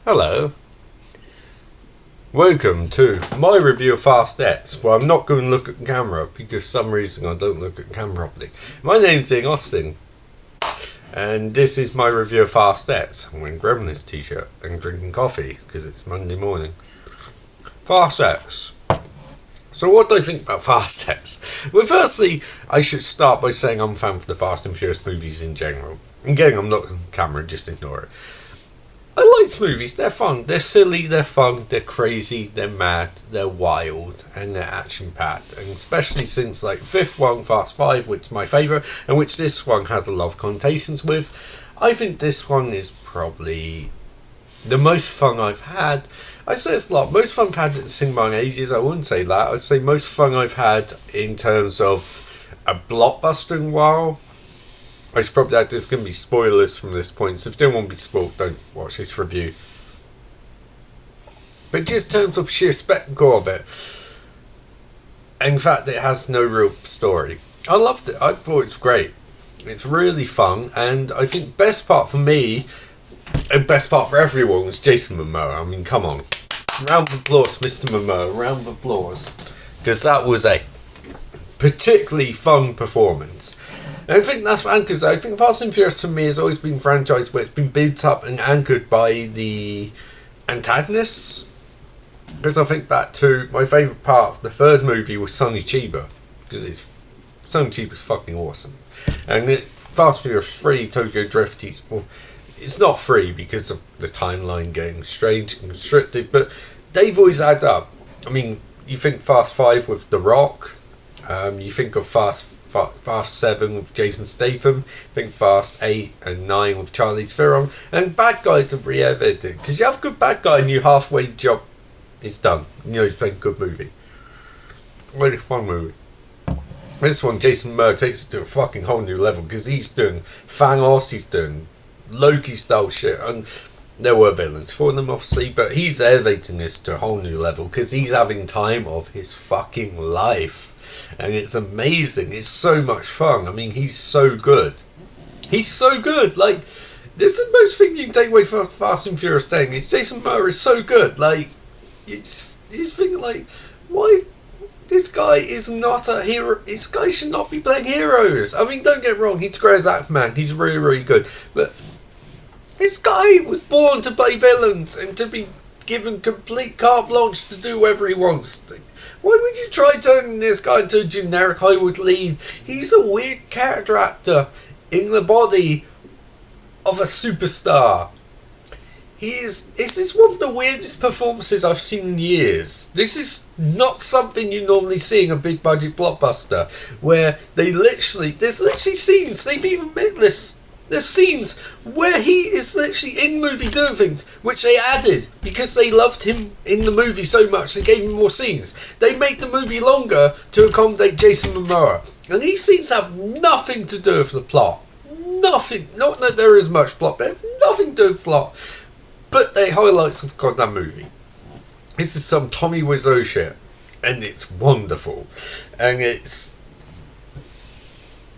Hello. Welcome to my review of Fast X. Well, I'm not going to look at the camera because for some reason I don't look at the camera properly. My name's Ian Austin, and this is my review of Fast X. I'm wearing a Gremlins t-shirt and drinking coffee because it's Monday morning. Fast X. So what do I think about Fast X? Well, firstly, I should start by saying I'm a fan of the Fast and Furious movies in general. Again, I'm not on camera, just ignore it. I like movies, they're fun, they're silly, they're fun, they're crazy, they're mad, they're wild, and they're action-packed. And especially since, like, fifth one, Fast 5, which is my favourite, and which this one has a lot of connotations with, I think this one is probably the most fun I've had. I say it's a lot, most fun I've had at the cinema in ages, I wouldn't say that. I'd say most fun I've had in terms of a blockbuster in a while. I should probably add there's going to be spoilers from this point, so if you don't want to be spoiled, don't watch this review. But just in terms of sheer spectacle of it, in fact, it has no real story. I loved it. I thought it was great. It's really fun, and I think best part for me, and best part for everyone, was Jason Momoa. I mean, come on. Round of applause, Mr. Momoa. Round of applause. Because that was a particularly fun performance. And I think that's what anchors. I think Fast and Furious to me has always been a franchise where it's been built up and anchored by the antagonists. Because I think back to my favourite part of the third movie was Sonny Chiba, because Sonny Chiba's fucking awesome. And Fast and Furious 3 Tokyo Drift, it's not free because of the timeline getting strange and constricted, but they've always add up. I mean, you think Fast 5 with The Rock, you think of Fast 7 with Jason Statham, think Fast 8 and 9 with Charlize Theron, and bad guys have re-edited, because you have a good bad guy and your halfway job is done. You know, he's playing a good movie. Really fun movie. This one, Jason Momoa takes it to a fucking whole new level, because he's doing Thanos, he's doing Loki style shit, and there were villains for them obviously, but he's elevating this to a whole new level, because he's having time of his fucking life. And it's amazing. It's so much fun. I mean, he's so good. He's so good. Like, this is the most thing you can take away from Fast and Furious thing. Is Jason Momoa is so good. Like, you think, like, why this guy is not a hero? This guy should not be playing heroes. I mean, don't get me wrong. He's great as Aquaman. He's really, really good. But this guy was born to play villains and to be given complete carte blanche to do whatever he wants. Why would you try turning this guy into a generic Hollywood lead? He's a weird character actor in the body of a superstar. This is one of the weirdest performances I've seen in years. This is not something you normally see in a big budget blockbuster, where there's literally scenes, they've even made this. There's scenes where he is literally in movie doing things, which they added because they loved him in the movie so much. They gave him more scenes. They made the movie longer to accommodate Jason Momoa. And these scenes have nothing to do with the plot. Nothing. Not that there is much plot, but have nothing to do with the plot. But they highlights of goddamn movie. This is some Tommy Wiseau shit. And it's wonderful. And it's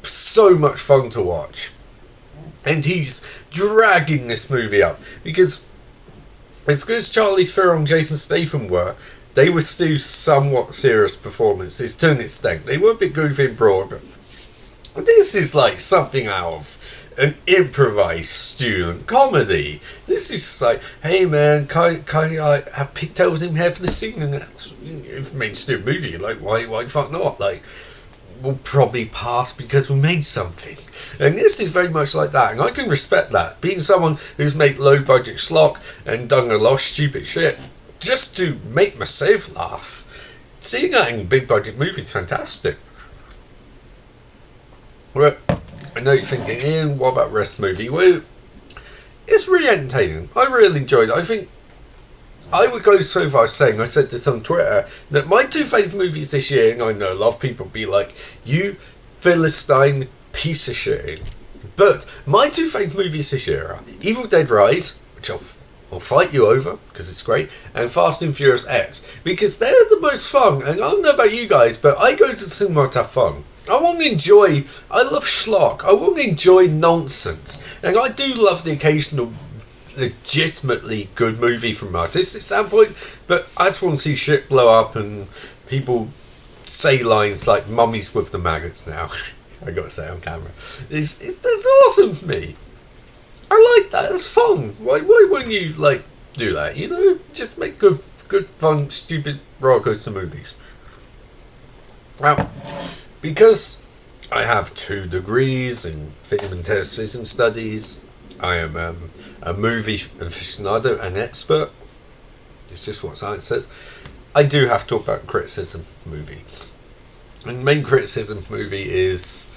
so much fun to watch. And he's dragging this movie up, because as good as Charlize Theron and Jason Statham were, they were still somewhat serious performances to an extent. They were a bit goofy and broad, but this is like something out of an improvised student comedy. This is like, hey man, can I have pigtails in my hair for the scene? And that's, if you made a stupid movie, like why the fuck not? Like, will probably pass because we made something. And this is very much like that, and I can respect that. Being someone who's made low budget schlock and done a lot of stupid shit just to make myself laugh, seeing that in a big budget movie is fantastic. Well, I know you're thinking, Ian, what about the rest of the movie? Well, it's really entertaining. I really enjoyed it. I think I would go so far as saying, I said this on Twitter, that my two favourite movies this year, and I know a lot of people be like, you Philistine piece of shit. But my two favourite movies this year are Evil Dead Rise, which I'll fight you over, because it's great, and Fast and Furious X, because they're the most fun. And I don't know about you guys, but I go to the cinema to have fun. I want to enjoy, I love schlock, I want to enjoy nonsense, and I do love the occasional legitimately good movie from an artistic standpoint, but I just want to see shit blow up and people say lines like "mummies with the maggots" now. I gotta say on camera. That's awesome for me. I like that. It's fun. Why wouldn't you like do that? You know, just make good, fun, stupid roller coaster movies. Now, because I have 2 degrees in film and television studies, I am a movie aficionado and expert. It's just what science says. I do have to talk about criticism movie. And the main criticism movie is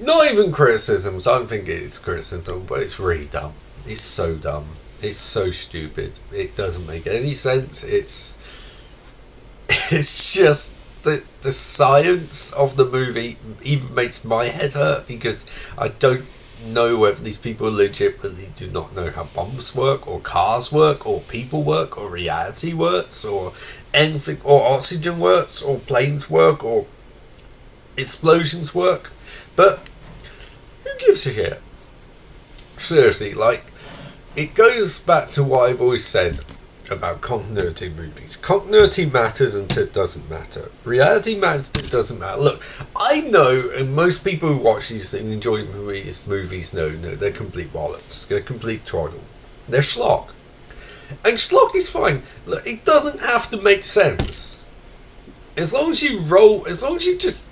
not even criticisms. I don't think it's criticism, but it's really dumb. It's so dumb. It's so stupid. It doesn't make any sense. It's just the science of the movie even makes my head hurt, because I don't know whether these people legitimately do not know how bombs work, or cars work, or people work, or reality works, or anything, or oxygen works, or planes work, or explosions work. But who gives a shit? Seriously, like, it goes back to what I've always said about continuity movies. Continuity matters until it doesn't matter. Reality matters until it doesn't matter. Look, I know, and most people who watch these and enjoy movies know they're complete bollocks. They're complete twaddle. They're schlock. And schlock is fine. Look, it doesn't have to make sense. As long as you just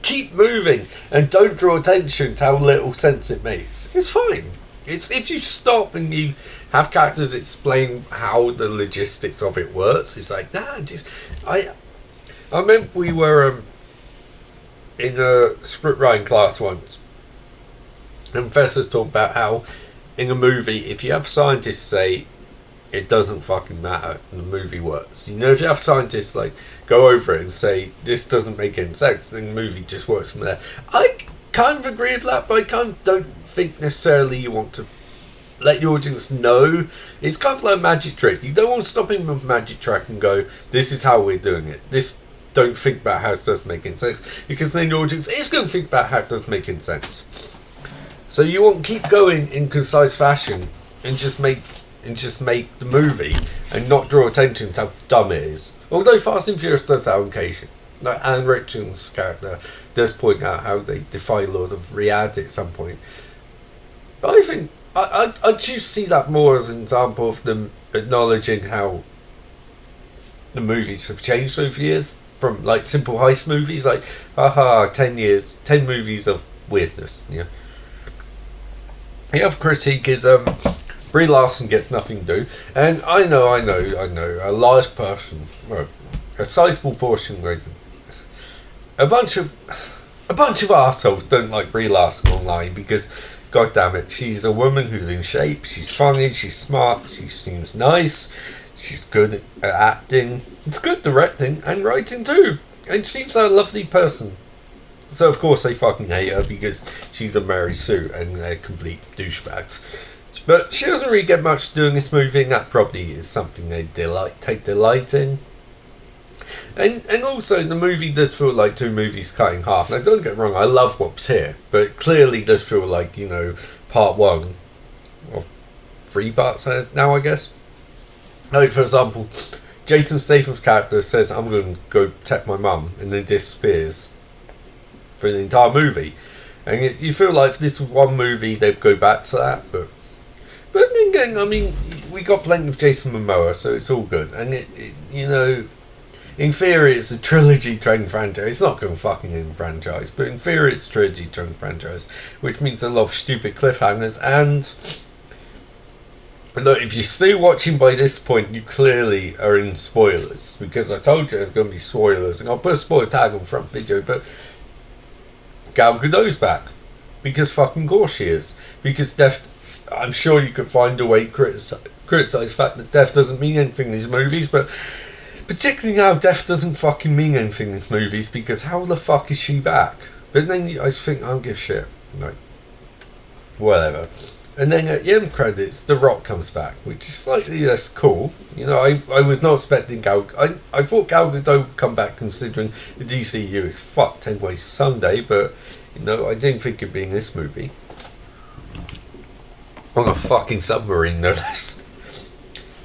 keep moving and don't draw attention to how little sense it makes, it's fine. It's if you stop and you have characters explain how the logistics of it works. It's like, I remember we were in a script writing class once, and professors talked about how in a movie, if you have scientists say it doesn't fucking matter and the movie works, you know, if you have scientists like go over it and say this doesn't make any sense, then the movie just works from there. I kind of agree with that, but I kind of don't think necessarily you want to let your audience know. It's kind of like a magic trick. You don't want to stop him with a magic trick and go, this is how we're doing it. Don't think about how it does make any sense, because then your audience is going to think about how it does make any sense. So you want to keep going in concise fashion and just make the movie and not draw attention to how dumb it is. Although Fast and Furious does that on occasion. Like Alan Richardson's character does point out how they defy laws of reality at some point. But I think I choose to see that more as an example of them acknowledging how the movies have changed over the years, from like simple heist movies like 10 movies of weirdness. Yeah. The other critique is Brie Larson gets nothing to do, and I know a large person, well, a sizable portion, like a bunch of arseholes don't like Brie Larson online because, god damn it, she's a woman who's in shape, she's funny, she's smart, she seems nice, she's good at acting, it's good directing and writing too, and she seems like a lovely person. So of course they fucking hate her because she's a Mary Sue and they're complete douchebags. But she doesn't really get much to do in this movie, and that probably is something they take delight in. And also the movie does feel like 2 movies cut in half. Now don't get me wrong, I love what's here, but it clearly does feel like, you know, part 1 of 3 parts now, I guess. Like for example, Jason Statham's character says, I'm going to go protect my mum, and then disappears for the entire movie. And you feel like if this was one movie they'd go back to that, but then again, I mean, we got plenty of Jason Momoa, so it's all good. And it you know, in theory it's a trilogy train franchise. It's not going to fucking end franchise, but in theory it's a trilogy train franchise, which means a lot of stupid cliffhangers. And look, if you're still watching by this point, you clearly are in spoilers, because I told you there's going to be spoilers, and I'll put a spoiler tag on front video. But Gal Gadot's back, because fucking course she is, because death. I'm sure you could find a way to criticise the fact that death doesn't mean anything in these movies, but particularly now death doesn't fucking mean anything in these movies, because how the fuck is she back? But then I just think, I don't give a shit. Like, whatever. And then at the end credits, The Rock comes back, which is slightly less cool. You know, I was not expecting I thought Gal Gadot would come back, considering the DCU is fucked anyway Sunday, but, you know, I didn't think it'd be in this movie. On a fucking submarine, no less.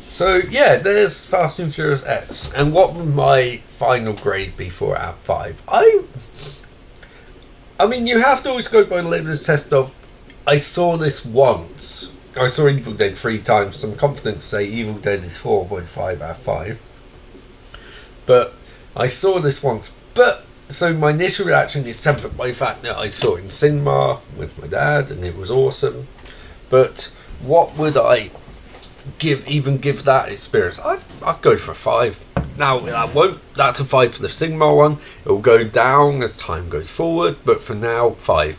So, yeah, there's Fast and Furious X. And what would my final grade be for out of 5? I mean, you have to always go by the litmus test of, I saw this once. I saw Evil Dead 3 times, so I'm confident to say Evil Dead is 4.5 out of 5. But I saw this once. But, so my initial reaction is tempered by the fact that I saw it in cinema with my dad, and it was awesome. But what would I give that experience? I'd go for a 5. Now, that's a 5 for the cinema one. It will go down as time goes forward, but for now, 5.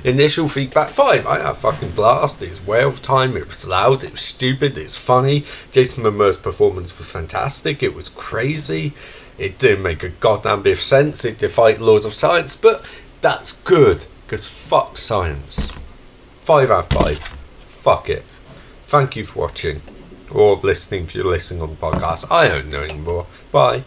Initial feedback, 5. I had a fucking blast. It was well of time. It was loud. It was stupid. It was funny. Jason Momoa's performance was fantastic. It was crazy. It didn't make a goddamn bit of sense. It defied laws of science, but that's good, because fuck science. 5 out of 5. Fuck it. Thank you for watching, or listening if you're listening on the podcast. I don't know anymore. Bye.